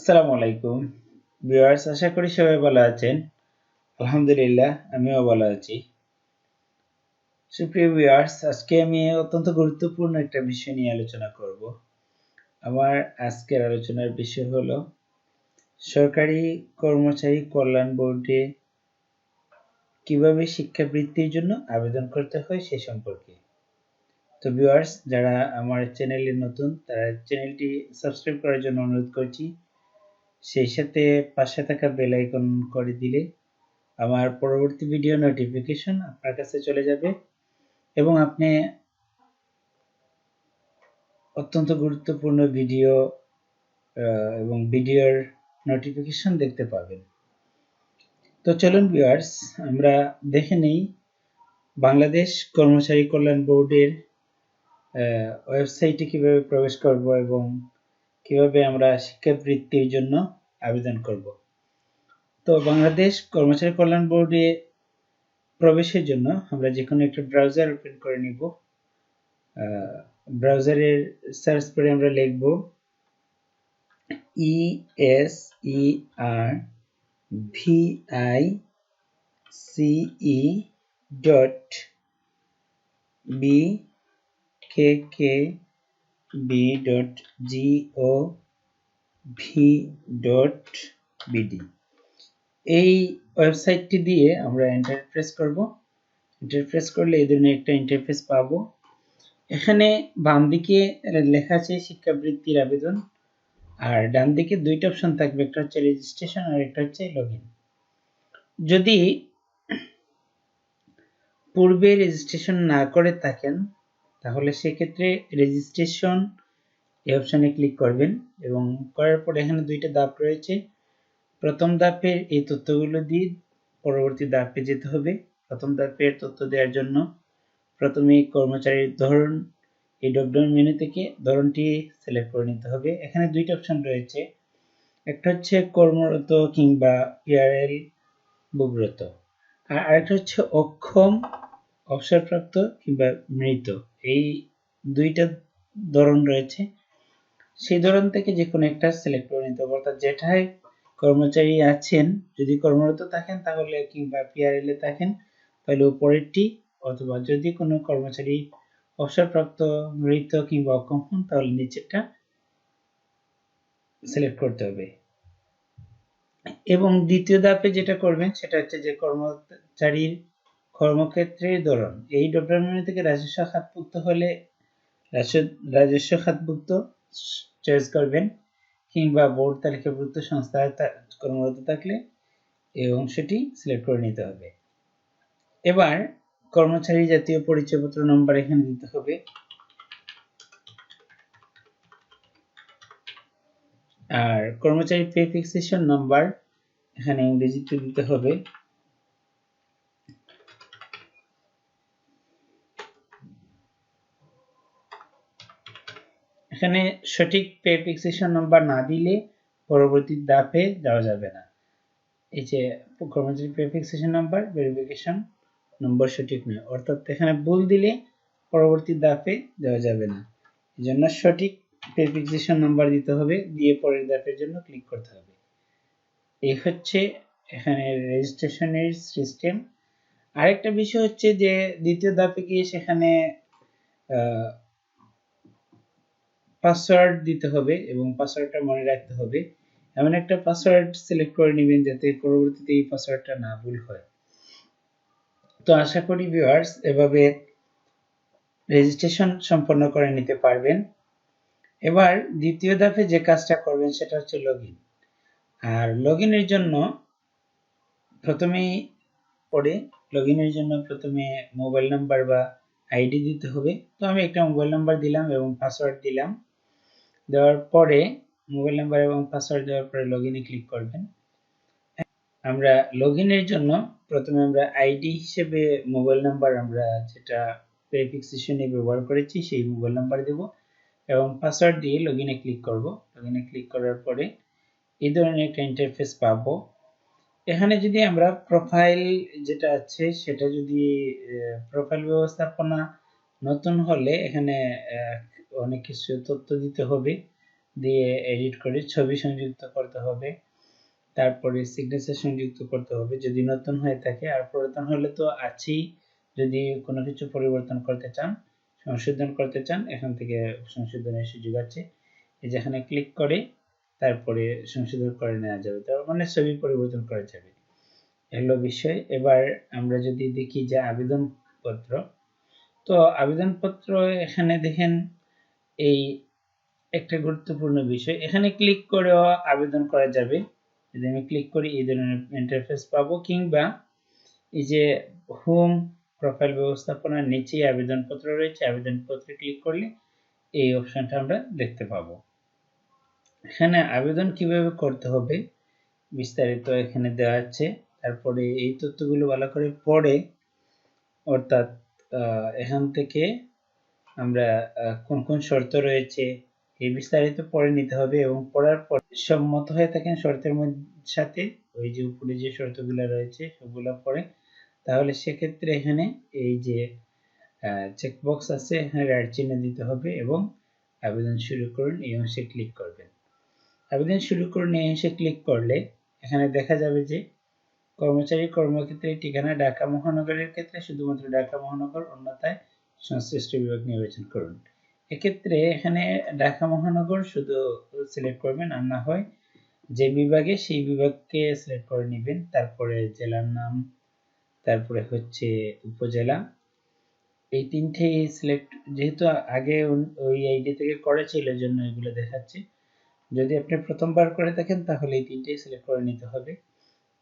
আসসালামু আলাইকুম ভিউয়ার্স, আশা করি সবাই ভালো আছেন। আলহামদুলিল্লাহ, আমিও ভালো আছি। সুপ্রিয় ভিউয়ার্স, আজকে আমি অত্যন্ত গুরুত্বপূর্ণ একটা বিষয় নিয়ে আলোচনা করব। আমার আজকের আলোচনার বিষয় হলো সরকারি কর্মচারী কল্যাণ বোর্ডে কিভাবে শিক্ষাবৃত্তির জন্য আবেদন করতে হয় সে সম্পর্কে। তো ভিউয়ার্স, যারা আমার চ্যানেলে নতুন তারা চ্যানেলটি সাবস্ক্রাইব করার জন্য অনুরোধ করছি। সেই সাথে পাশে থাকা বেল আইকন করে দিলে আমার পরবর্তী ভিডিও নোটিফিকেশন আপনার কাছে চলে যাবে এবং আপনি অত্যন্ত গুরুত্বপূর্ণ ভিডিও এবং ভিডিওর নোটিফিকেশন দেখতে পাবেন। তো চলুন ভিউয়ার্স, আমরা দেখে নেই বাংলাদেশ কর্মচারী কল্যাণ বোর্ডের ওয়েবসাইটে কিভাবে প্রবেশ করব এবং কিভাবে আমরা শিক্ষাবৃত্তির জন্য আবেদন করব। তো বাংলাদেশ কর্মচারী কল্যাণ বোর্ডে প্রবেশের জন্য আমরা যে কোনো একটা ব্রাউজার ওপেন করে নিব। ব্রাউজারের সার্চ করে আমরা লিখব eservice.bkkb.gov.bd। এই ওয়েবসাইটটি দিয়ে আমরা এন্টার প্রেস করব। এন্টার প্রেস করলে এই ধরনের একটা ইন্টারফেস পাবো। এখানে বাম দিকে লেখা আছে শিক্ষাবৃত্তির আবেদন, আর ডান দিকে দুইটা অপশন থাকবে, একটা হচ্ছে রেজিস্ট্রেশন আর একটা হচ্ছে লগইন। যদি পূর্বে রেজিস্ট্রেশন না করে থাকেন তাহলে সেক্ষেত্রে রেজিস্ট্রেশন এই অপশনে ক্লিক করবেন এবং করার পর এখানে দুইটা ধাপ রয়েছে। প্রথম ধাপের এই তথ্যগুলো দিয়ে পরবর্তী ধাপে যেতে হবে। প্রথম ধাপের তথ্য দেওয়ার জন্য প্রথমে কর্মচারীর ধরন, এই ড্রপডাউন মেনু থেকে ধরনটি সিলেক্ট করে নিতে হবে। এখানে দুইটা অপশন রয়েছে, একটা হচ্ছে কর্মরত কিংবা পিআরএল বুকরত, আর আরেকটা হচ্ছে অক্ষম, অবসরপ্রাপ্ত কিংবা মৃত। এই দুইটা ধরন রয়েছে, সেই ধরন থেকে যে কোনো একটা সিলেক্ট করে নিতে হবে। অর্থাৎ যেটায় কর্মচারী আছেন, যদি কর্মরত থাকেন তাহলে কিংবা পিআরএল এ থাকেন তাহলে উপরেরটি, অথবা যদি কোনো কর্মচারী অবসরপ্রাপ্ত, মৃত কিংবা অক্ষম হন তাহলে নিচেরটা সিলেক্ট করতে হবে। এবং দ্বিতীয় ধাপে যেটা করবেন সেটা হচ্ছে যে কর্মচারীর কর্মক্ষেত্রের ধরন, এই ড্রপডাউন মেনু থেকে রাজস্ব খাতভুক্ত হলে রাজস্ব খাতভুক্ত চয়েস করবেন, কিংবা বোর্ড তালিকাভুক্ত সংস্থায় কর্মরত থাকলে এই অংশটি সিলেক্ট করে নিতে হবে। এবার কর্মচারী জাতীয় পরিচয়পত্র নম্বর এখানে দিতে হবে, আর কর্মচারী পে ফিক্সেশন নাম্বার এখানে ইংরেজিতে দিতে হবে। এখানে সঠিক পে ফিক্সেশন নাম্বার না দিলে পরবর্তী ধাপে যাওয়া যাবে না। এই যে কর্মচারী পে ফিক্সেশন নাম্বার ভেরিফিকেশন নম্বর সঠিক নয়, অর্থাৎ এখানে ভুল দিলে পরবর্তী ধাপে যাওয়া যাবে না। এই জন্য সঠিক পে ফিক্সেশন নাম্বার দিতে হবে, দিয়ে পরের ধাপের জন্য ক্লিক করতে হবে। এই হচ্ছে এখানে রেজিস্ট্রেশনের সিস্টেম। আরেকটা বিষয় হচ্ছে যে দ্বিতীয় ধাপে গিয়ে সেখানে পাসওয়ার্ড দিতে হবে এবং পাসওয়ার্ডটা মনে রাখতে হবে। এমন একটা পাসওয়ার্ড সিলেক্ট করে নেবেন যাতে পরবর্তীতে এই পাসওয়ার্ডটা না ভুল হয়। তো আশা করি ভিউয়ার্স এভাবে রেজিস্ট্রেশন সম্পন্ন করে নিতে পারবেন। এবার দ্বিতীয় ধাপে যে কাজটা করবেন সেটা হচ্ছে লগইন। আর লগইনের জন্য প্রথমে মোবাইল নাম্বার বা আইডি দিতে হবে। তো আমি একটা মোবাইল নাম্বার দিলাম এবং পাসওয়ার্ড দিলাম। দেওয়ার পরে মোবাইল নাম্বার এবং পাসওয়ার্ড দেওয়ার পরে লগইনে ক্লিক করবেন। আমরা লগইনের জন্য প্রথমে আমরা আইডি হিসেবে মোবাইল নাম্বার আমরা যেটা ভেরিফিকেশনে ব্যবহার করেছি সেই মোবাইল নাম্বার দেব এবং পাসওয়ার্ড দিয়ে লগইনে ক্লিক করব। লগইনে ক্লিক করার পরে এই ধরনের একটা ইন্টারফেস পাবো। এখানে যদি আমরা প্রোফাইল যেটা আছে সেটা যদি প্রোফাইল ব্যবস্থাপনা নতুন হলে এখানে অনেক কিছু তথ্য দিতে হবে। দিয়ে এডিট করে ছবি সংযুক্ত করতে হবে, তারপরে সিগনেচার সংযুক্ত করতে হবে যদি নতুন হয়ে থাকে, আর পুরাতন হলে তো আছেই। যদি কোনো কিছু পরিবর্তন করতে চান, সংশোধন করতে চান, এখান থেকে সংশোধনের সুযোগ আছে। এই যেখানে ক্লিক করে তারপরে সংশোধন করে নেওয়া যাবে, তার মানে ছবি পরিবর্তন করা যাবে। হলো বিষয়। এবার আমরা যদি দেখি যে আবেদনপত্র, তো আবেদনপত্র এখানে দেখেন এই একটা গুরুত্বপূর্ণ বিষয়, এখানে ক্লিক করেও আবেদন করা যাবে। যদি আমি ক্লিক করি এই ধরনের ইন্টারফেস পাবো, কিংবা এই যে হোম প্রোফাইল ব্যবস্থাপনার নিচেই আবেদনপত্র রয়েছে, আবেদনপত্রে ক্লিক করলে এই অপশনটা আমরা দেখতে পাবো। এখানে আবেদন কিভাবে করতে হবে বিস্তারিত এখানে দেওয়া আছে। তারপরে এই তথ্যগুলো ভালো করে পড়ে, অর্থাৎ এখান থেকে আমরা কোন কোন শর্ত রয়েছে এই বিস্তারিত পড়ে নিতে হবে, এবং পড়ার পর সম্মত হয়ে থাকেন শর্তের সাথে ওই যে উপরে যে শর্তগুলো রয়েছে সবগুলো পড়ে, তাহলে সেক্ষেত্রে এখানে এই যে চেকবক্স আছে এখানে রাইট চিহ্ন দিতে হবে এবং আবেদন শুরু করুন এই অংশে ক্লিক করবেন। আবেদন শুরু করুন এই অংশে ক্লিক করলে এখানে দেখা যাবে যে কর্মচারী কর্মক্ষেত্রের ঠিকানা ঢাকা মহানগরের ক্ষেত্রে শুধুমাত্র ঢাকা মহানগর, অন্যথায় সংশ্লিষ্ট বিভাগ নির্বাচন করুন। এক্ষেত্রে এখানে ঢাকা মহানগর শুধু সিলেক্ট করবেন, আর না হয় যে বিভাগে সেই বিভাগকে সিলেক্ট করে নেবেন। তারপরে জেলার নাম, তারপরে হচ্ছে উপজেলা, এই তিনটেই সিলেক্ট, যেহেতু আগে ওই আইডি থেকে করেছিল এর জন্য এগুলো দেখাচ্ছে। যদি আপনি প্রথমবার করে থাকেন তাহলে এই তিনটেই সিলেক্ট করে নিতে হবে।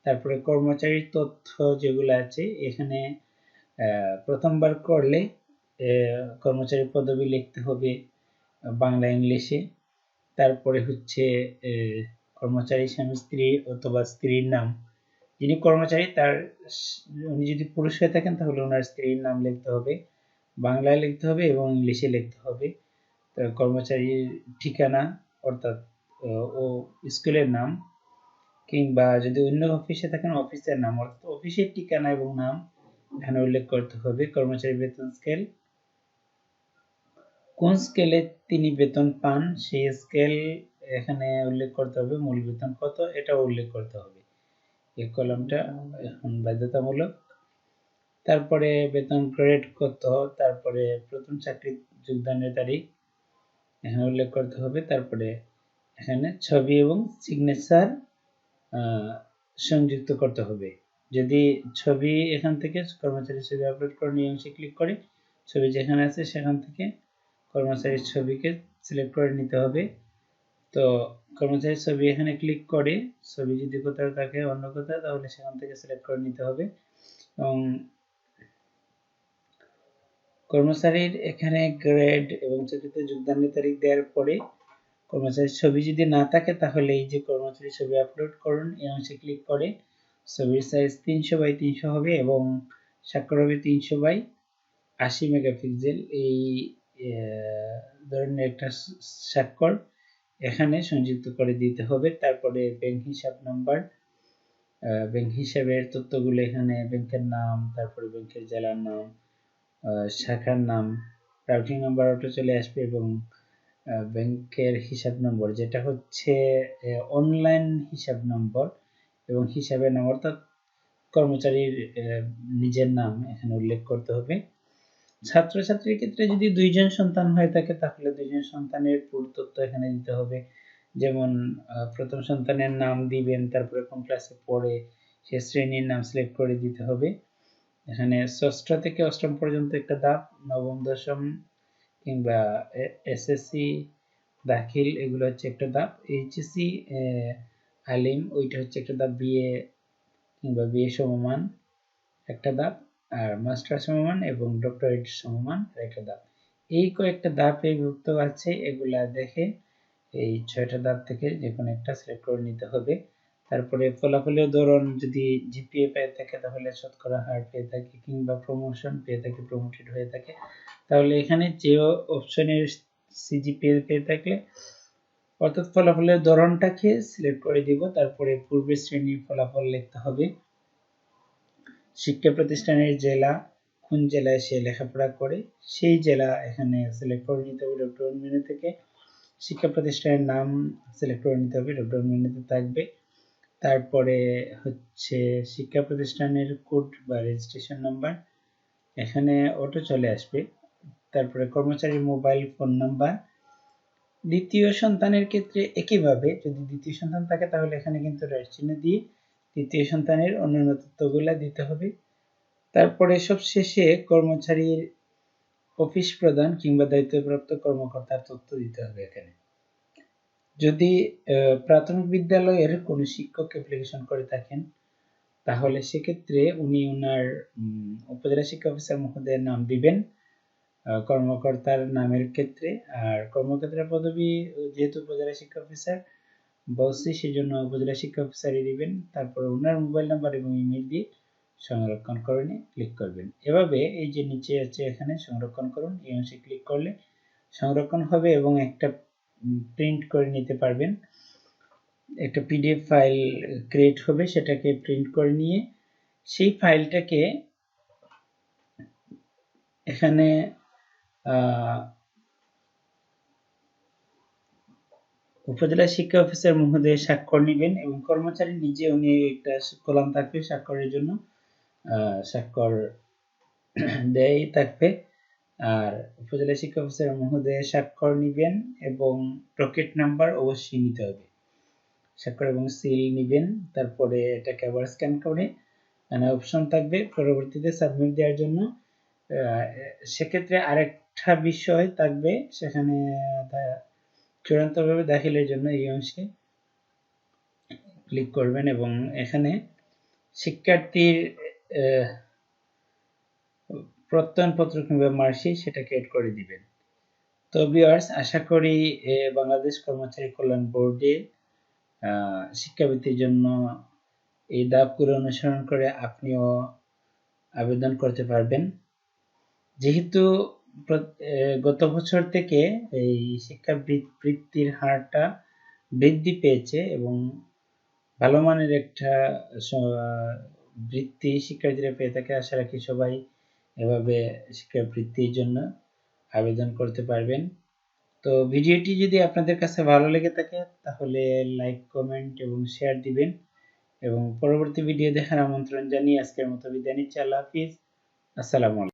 তারপরে কর্মচারীর তথ্য যেগুলো আছে এখানে প্রথমবার করলে কর্মচারী পদবি লিখতে হবে বাংলা ইংলিশে। তারপরে হচ্ছে কর্মচারী স্বামী স্ত্রী অথবা স্ত্রীর নাম, যিনি কর্মচারী তার, উনি যদি পুরুষ হয়ে থাকেন তাহলে ওনার স্ত্রীর নাম লিখতে হবে, বাংলায় লিখতে হবে এবং ইংলিশে লিখতে হবে। কর্মচারীর ঠিকানা অর্থাৎ ও স্কুলের নাম, কিংবা যদি অন্য অফিসে থাকেন অফিসের নাম অর্থাৎ অফিসের ঠিকানা এবং নাম এখানে উল্লেখ করতে হবে। কর্মচারী বেতন স্কেল, কোন স্কেলে তিনি বেতন পান সেই স্কেল এখানে উল্লেখ করতে হবে। মূল বেতন কত এটা উল্লেখ করতে হবে, এই কলামটা এখন বাধ্যতামূলক। তারপরে বেতন গ্রেড কত, তারপরে প্রথম চাকরি যোগদানের তারিখ এখানে উল্লেখ করতে হবে। তারপরে এখানে ছবি এবং সিগনেচার সংযুক্ত করতে হবে। যদি ছবি এখান থেকে কর্মচারীর ছবি আপলোড করে নিয়ে অংশে ক্লিক করে ছবি যেখানে আছে সেখান থেকে কর্মচারীর ছবিকে সিলেক্ট করে নিতে হবে। তো কর্মচারীর ছবি এখানে ক্লিক করে ছবি যদি কোথাও থাকে অন্য কোথাও তাহলে সেখান থেকে সিলেক্ট করে নিতে হবে। এবং কর্মচারীর এখানে গ্রেড এবং চাকরিতে যোগদানের তারিখ দেওয়ার পরে কর্মচারীর ছবি যদি না থাকে তাহলে এই যে কর্মচারীর ছবি আপলোড করুন এই অংশে ক্লিক করে ছবির সাইজ 300x300 হবে এবং স্বাক্ষর হবে 300x80 মেগাপিক্সেল। এই ধরনের একটা স্বাক্ষর এখানে সংযুক্ত করে দিতে হবে। তারপরে ব্যাংক হিসাব নাম্বার, ব্যাংক হিসাবের তথ্যগুলো এখানে ব্যাংকের নাম, তারপরে ব্যাংকের জেলার নাম, শাখার নাম, রাউটিং নাম্বার অটো চলে আসবে এবং ব্যাংকের হিসাব নম্বর যেটা হচ্ছে অনলাইন হিসাব নম্বর এবং হিসাবের নাম অর্থাৎ কর্মচারীর নিজের নাম এখানে উল্লেখ করতে হবে। ছাত্রছাত্রীর ক্ষেত্রে যদি দুইজন সন্তান হয়ে থাকে তাহলে দুইজন সন্তানের পুরো তথ্য এখানে দিতে হবে। যেমন প্রথম সন্তানের নাম দিবেন, তারপরে কোন ক্লাসে পড়ে সে শ্রেণীর নাম সিলেক্ট করে দিতে হবে। এখানে ষষ্ঠ থেকে অষ্টম পর্যন্ত একটা ধাপ, নবম দশম কিংবা এসএসসি দাখিল এগুলো হচ্ছে একটা ধাপ, এইচএসসি আলিম ওইটা হচ্ছে একটা ধাপ, বিএ কিংবা বিএ সমমান একটা ধাপ, আর মাস্টার সমমান এবং ডক্টরেট সমমান একটা ধাপ। এই কয়েকটা ধাপে বিভক্ত আছে, এগুলা দেখে এই 6টা ধাপ থেকে যে কোনো একটা সিলেক্ট করে নিতে হবে। তারপরে ফলাফলের ধরন, যদি জিপিএ পেয়ে থাকে তাহলে শতকরা হার পেয়ে থাকে, কিংবা প্রমোশন পেয়ে থাকে প্রমোটেড হয়ে থাকে তাহলে এখানে যে অপশনের সিজিপিএ পেয়ে থাকলে অর্থাৎ ফলাফলের ধরনটাকে সিলেক্ট করে দিব। তারপরে পূর্বের শ্রেণীর ফলাফল লিখতে হবে, শিক্ষা প্রতিষ্ঠানের জেলা, কোন জেলায় সে লেখাপড়া করে সেই জেলা এখানে সিলেক্ট করে নিতে হবে ড্রপ ডাউন মেনু থেকে। শিক্ষা প্রতিষ্ঠানের নাম সিলেক্ট করে নিতে হবে, ড্রপডাউন মেনুতে থাকবে। তারপরে হচ্ছে শিক্ষা প্রতিষ্ঠানের কোড বা রেজিস্ট্রেশন নাম্বার, এখানে অটো চলে আসবে। তারপরে কর্মচারীর মোবাইল ফোন নাম্বার। দ্বিতীয় সন্তানের ক্ষেত্রে একইভাবে যদি দ্বিতীয় সন্তান থাকে তাহলে এখানে কিন্তু রাইট চিহ্ন দিয়ে তৃতীয় সন্তানের অন্যান্য তথ্যগুলা দিতে হবে। তারপরে সবশেষে কর্মচারীর অফিস প্রধান কিংবা দায়িত্বপ্রাপ্ত কর্মকর্তার তথ্য দিতে হবে এখানে। যদি প্রাথমিক বিদ্যালয়ের কোনো শিক্ষক অ্যাপ্লিকেশন করে থাকেন তাহলে সেক্ষেত্রে উনি ওনার উপজেলা শিক্ষা অফিসার মহোদয়ের নাম দিবেন কর্মকর্তার নামের ক্ষেত্রে। আর কর্মকর্তার পদবি যেহেতু উপজেলা শিক্ষা অফিসার বলছি সেজন্য উপজেলা শিক্ষা অফিসারই দিবেন। তারপর ওনার মোবাইল নাম্বার এবং ইমেল দিয়ে সংরক্ষণ করে ক্লিক করবেন। এভাবে এই যে নিচে আছে এখানে সংরক্ষণ করুন, এই অংশে ক্লিক করলে সংরক্ষণ হবে এবং একটা প্রিন্ট করে নিতে পারবেন। একটা পিডিএফ ফাইল ক্রিয়েট হবে, সেটাকে প্রিন্ট করে নিয়ে সেই ফাইলটাকে এখানে উপজেলা শিক্ষা অফিসার মহোদয় স্বাক্ষর নেবেন এবং কর্মচারী নিজে উনি একটা কলাম থাকবে স্বাক্ষরের জন্য, স্বাক্ষর দেয় থাকবে। আর উপজেলা শিক্ষা অফিসার মহোদয় স্বাক্ষর নেবেন এবং রকেট নাম্বার অবশ্যই নিতে হবে, স্বাক্ষর এবং সিল নেবেন। তারপরে এটাকে আবার স্ক্যান করে অপশন থাকবে পরবর্তীতে সাবমিট দেওয়ার জন্য। সেক্ষেত্রে আরেকটা বিষয় থাকবে সেখানে চূড়ান্তভাবে দাখিলের জন্য এই অংশে ক্লিক করবেন এবং এখানে শিক্ষার্থীর প্রত্যয়নপত্র কিংবা মার্কশিট সেটাকে এড করে দিবেন। তো ভিউয়ার্স, আশা করি বাংলাদেশ কর্মচারী কল্যাণ বোর্ডে শিক্ষাবৃত্তির জন্য এই ধাপগুলো অনুসরণ করে আপনিও আবেদন করতে পারবেন। যেহেতু গত বছর থেকে এই শিক্ষাবৃত্তির হারটা বৃদ্ধি পেয়েছে এবং ভালো মানের একটা বৃত্তি শিক্ষার্থীরা পেয়ে থাকে, আশা রাখি সবাই এভাবে শিক্ষাবৃত্তির জন্য আবেদন করতে পারবেন। তো ভিডিওটি যদি আপনাদের কাছে ভালো লেগে থাকে তাহলে লাইক, কমেন্ট এবং শেয়ার দিবেন এবং পরবর্তী ভিডিও দেখার আমন্ত্রণ জানিয়ে আজকের মতো বিদায় নিচ্ছি। আল্লাহ হাফিজ, আসসালামু আলাইকুম।